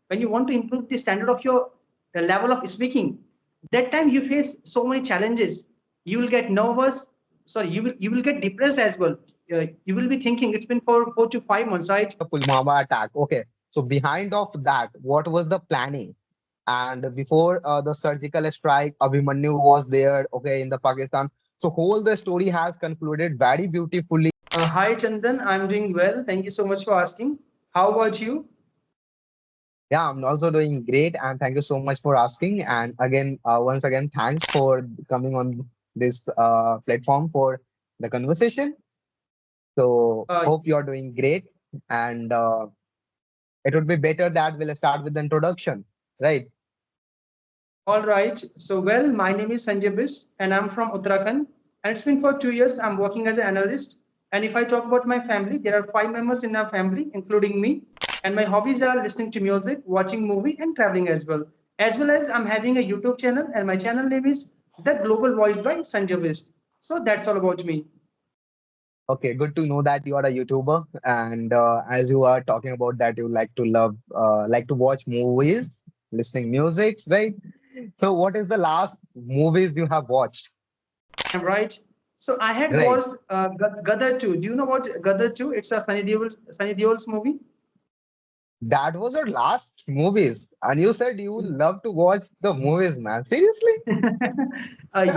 when you want to improve the standard of your level of speaking, that time you face so many challenges. You will get nervous. Sorry, you will get depressed as well. You will be thinking it's been for 4 to 5 months, right? The Pulwama attack. Okay. So behind of that, what was the planning? And before the surgical strike, Abhimanyu was there, okay, in the Pakistan. So whole the story has concluded very beautifully. Hi, Chandan. I'm doing well. Thank you so much for asking. How about you? Yeah, I'm also doing great, and thank you so much for asking. And again, once again, thanks for coming on this platform for the conversation. So Uh, hope you're doing great, and it would be better that we'll start with the introduction, right? all right. So, well, my name is Sanjay Bish, and I'm from Uttarakhand. And it's been for 2 years. I'm working as an analyst. And if I talk about my family, there are 5 members in our family, including me. And my hobbies are listening to music, watching movie, and traveling as well. As well as I'm having a YouTube channel, and my channel name is The Global Voice by Sanjay Bish. So that's all about me. Okay, good to know that you are a YouTuber, and as you are talking about that, you like to watch movies, listening musics, right? So, what is the last movies you have watched? I'm right. So I had Right, watched Gadar 2. Do you know what Gadar 2? It's a Sunny Deol's movie. that was your last movies, and you said you love to watch the movies, man. Seriously?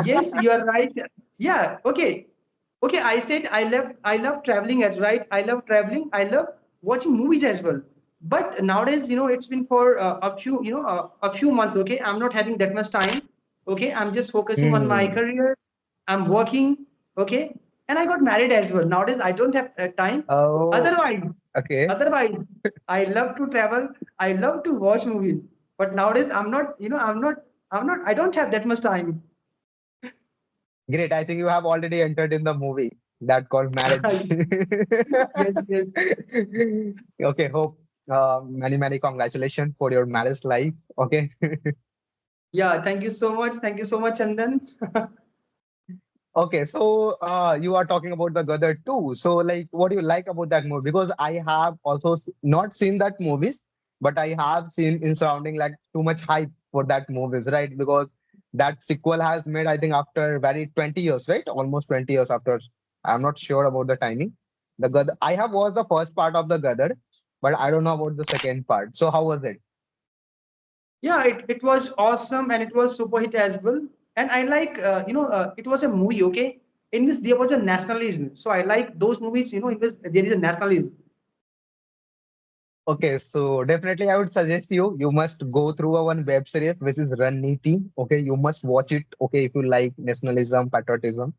Yes, you are right. Yeah, okay. Okay, I said I love traveling as right. I love traveling. I love watching movies as well. But nowadays, it's been for a few months. Okay, I'm not having that much time. Okay, I'm just focusing on my Hmm. career. I'm working. Okay, and I got married as well. Nowadays, I don't have time. Oh, Otherwise, okay. otherwise, I love to travel. I love to watch movies. But nowadays, I'm not. I don't have that much time. Great. I think you have already entered in the movie that called Marriage. Yes, yes. Okay, hope many congratulations for your marriage life. Okay. Yeah, thank you so much. Thank you so much, Chandan. Okay, so you are talking about the Gadar too. So like what do you like about that movie? Because I have also not seen that movies, but I have seen in surrounding like too much hype for that movies, right? Because that sequel has made, I think, after very 20 years, right? Almost 20 years after. I'm not sure about the timing. The Gadar, I have watched the first part of the Gadar, but I don't know about the second part. So how was it? Yeah, it was awesome and it was super hit as well. And I like, it was a movie, okay, in which there was a nationalism. So I like those movies, in which there is a nationalism. Okay, so definitely I would suggest you must go through a one web series which is Raniti. Okay, you must watch it. Okay, if you like nationalism, patriotism,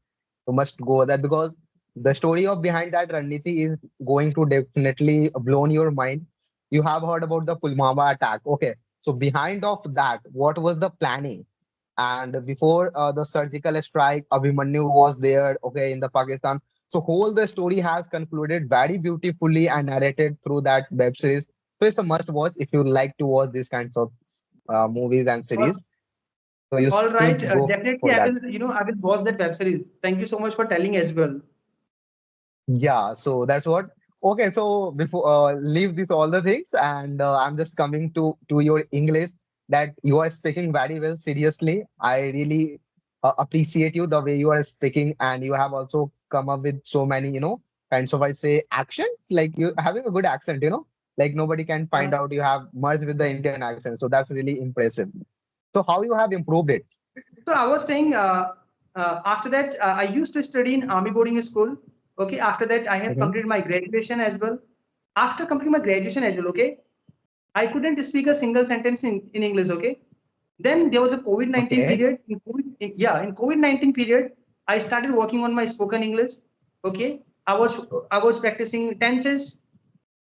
you must go there because the story of behind that Raniti is going to definitely blown your mind. You have heard about the Pulwama attack. Okay, so behind of that, what was the planning? And before the surgical strike, Abhimanyu was there, okay, in the Pakistan. So whole the story has concluded very beautifully and narrated through that web series. So it's a must watch if you like to watch these kinds of movies and All, series. So you all right, should go definitely for I that. will, I will watch that web series. Thank you so much for telling as well. Yeah, so that's what. Okay, so before leave this all the things, and I'm just coming to your English that you are speaking very well. Seriously, I really appreciate you the way you are speaking, and you have also come up with so many, kinds of I say action. Like you having a good accent, like nobody can find Uh, out you have merged with the Indian accent. So that's really impressive. So how you have improved it? So I was saying, after that, I used to study in army boarding school. Okay, after that, I have Mhm. completed my graduation as well. After completing my graduation as well, okay, I couldn't speak a single sentence in English. Okay, then there was a COVID-19 Okay, period. In COVID-19 period, I started working on my spoken English. Okay, I was practicing tenses,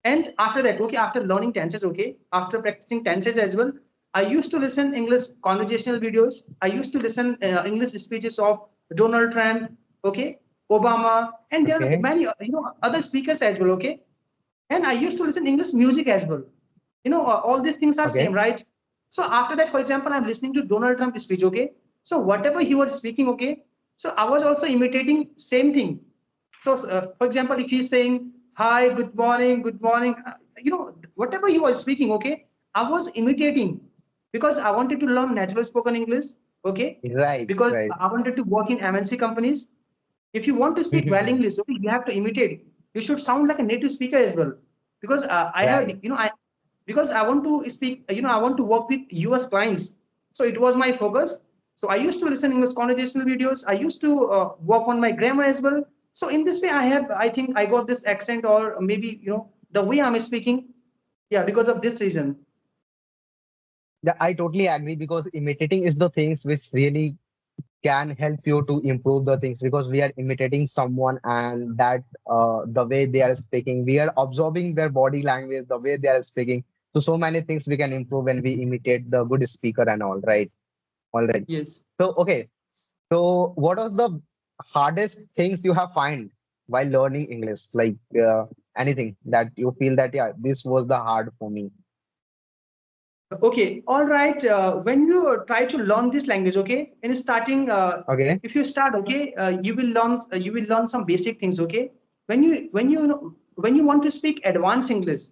and after that, okay, after learning tenses, okay, after practicing tenses as well, I used to listen English conversational videos. I used to listen English speeches of Donald Trump, okay, Obama, and there are okay, many other speakers as well, okay. And I used to listen English music as well. All these things are same, okay, right? So after that, for example, I'm listening to Donald Trump speech, okay. So whatever he was speaking, okay. So I was also imitating same thing. So, for example, if he's saying, "Hi, good morning," whatever he was speaking, okay, I was imitating because I wanted to learn natural spoken English. Okay, Right, because right. I wanted to work in MNC companies. If you want to speak well English, okay, you have to imitate. You should sound like a native speaker as well. Because I have, Right. I because I want to speak, I want to work with US clients. So it was my focus. So I used to listen English conversational videos. I used to work on my grammar as well. So in this way, I think I got this accent, or maybe, the way I'm speaking. Yeah, because of this reason. Yeah, I totally agree because imitating is the things which really can help you to improve the things because we are imitating someone and that the way they are speaking, we are absorbing their body language, the way they are speaking. So many things we can improve when we imitate the good speaker and all, right? All right. Yes. So, okay. So, what was the hardest things you have find while learning English? Like anything that you feel that, yeah, this was the hard for me. Okay, all right. When you try to learn this language, okay, in starting, Okay. if you start, okay, you will learn some basic things, okay. When you want to speak advanced English,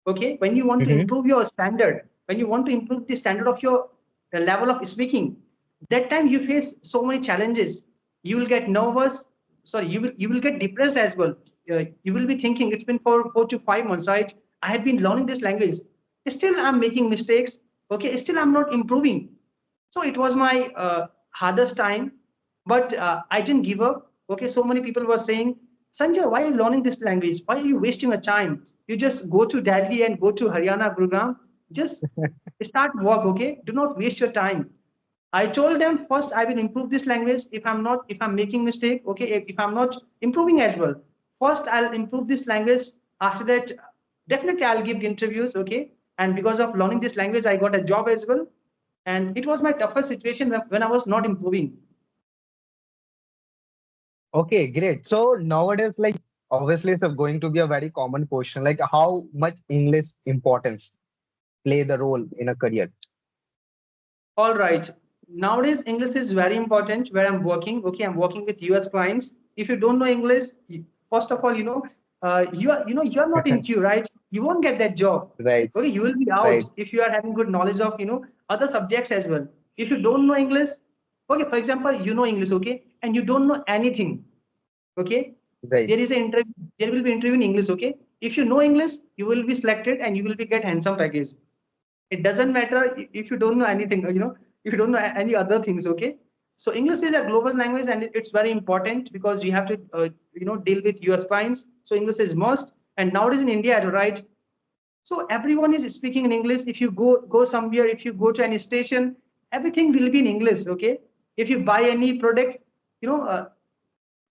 okay, when you want to Mm-hmm. improve your standard, when you want to improve the standard of your level of speaking, that time you face so many challenges. You will get nervous. Sorry, you will get depressed as well. You will be thinking it's been for 4 to 5 months, right? I had been learning this language, still I'm making mistakes, okay, still I'm not improving. So it was my hardest time, but I didn't give up. Okay, so many people were saying, Sanjay, why are you learning this language? Why are you wasting your time? You just go to Delhi and go to Haryana, Gurugram, just start work. Okay, do not waste your time. I told them, first I will improve this language. If I'm making mistake, okay, if I'm not improving as well, first I'll improve this language. After that, definitely I'll give interviews, okay. And because of learning this language, I got a job as well. And it was my toughest situation when I was not improving. Okay, great. So nowadays, like obviously, it's going to be a very common question, like how much English importance play the role in a career? All right. Nowadays, English is very important where I'm working. Okay, I'm working with US clients. If you don't know English, first of all, you are not in queue, right? You won't get that job. Right, Okay, you will be out right, if you are having good knowledge of other subjects as well. If you don't know English, okay, for example, you know English, okay, and you don't know anything, okay, right. there is an interview. There will be interview in English, okay. If you know English, you will be selected and you will be get handsome package. It doesn't matter if you don't know anything, if you don't know any other things, okay. So English is a global language and it's very important because you have to deal with US clients. So English is must. And nowadays in India as well, right? So everyone is speaking in English. If you go somewhere, if you go to any station, everything will be in English, okay. If you buy any product, you know uh,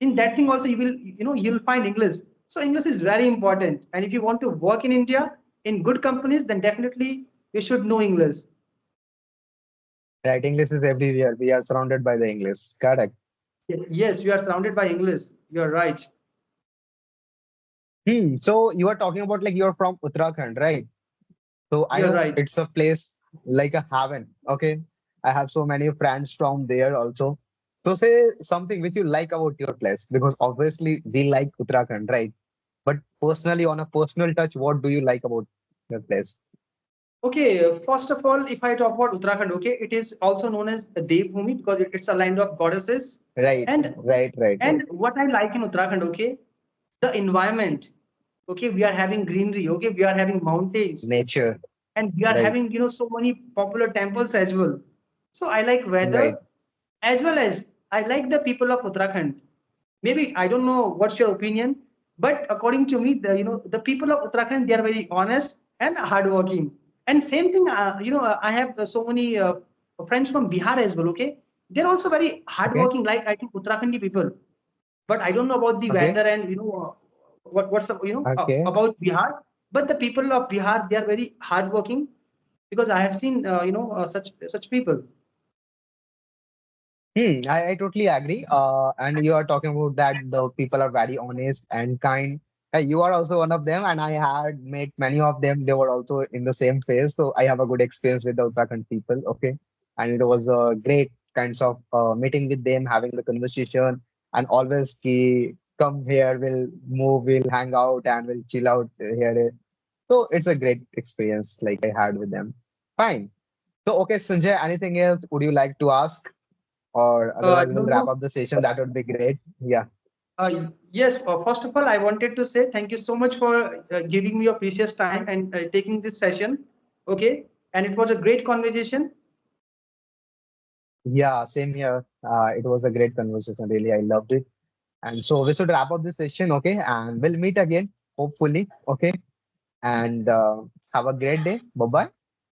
in that thing also you'll find English. So English is very important, and if you want to work in India in good companies, then definitely you should know English. Right. English is everywhere. We are surrounded by the English. Correct. Yes, you are surrounded by English. You're right. So you are talking about like you're from Uttarakhand, right? So I You're hope right. it's a place like a heaven. Okay. I have so many friends from there also. So say something which you like about your place because obviously we like Uttarakhand, right? But personally, on a personal touch, what do you like about your place? Okay, first of all, if I talk about Uttarakhand, okay, it is also known as the Devbhumi because it's a land of goddesses. Right, And right, right, right. what I like in Uttarakhand, okay, the environment. Okay, we are having greenery. Okay, we are having mountains, Nature, and we are right, having so many popular temples as well. So I like right. weather, as well as I like the people of Uttarakhand. Maybe I don't know what's your opinion, but according to me, the people of Uttarakhand, they are very honest and hardworking. And same thing, I have so many friends from Bihar as well. Okay, they're also very Okay, hardworking, like I think Uttarakhandi people. But I don't know about the okay, weather and what's okay. about Bihar. But the people of Bihar, they are very hardworking because I have seen such people. I totally agree. And you are talking about that the people are very honest and kind. You are also one of them, and I had met many of them. They were also in the same phase, so I have a good experience with the Uttarakhand people. Okay, and it was a great kinds of meeting with them, having the conversation, and always come here, we'll move, we'll hang out, and we'll chill out here. So it's a great experience like I had with them. Fine. So okay, Sanjay, anything else would you like to ask? Or otherwise No, we'll wrap no. up the session. That would be great. Yeah. Yes, first of all, I wanted to say thank you so much for giving me your precious time and taking this session. Okay. And it was a great conversation. Yeah, same here. It was a great conversation. Really, I loved it. And so we should wrap up this session, okay? And we'll meet again, hopefully, okay? And have a great day. Bye bye.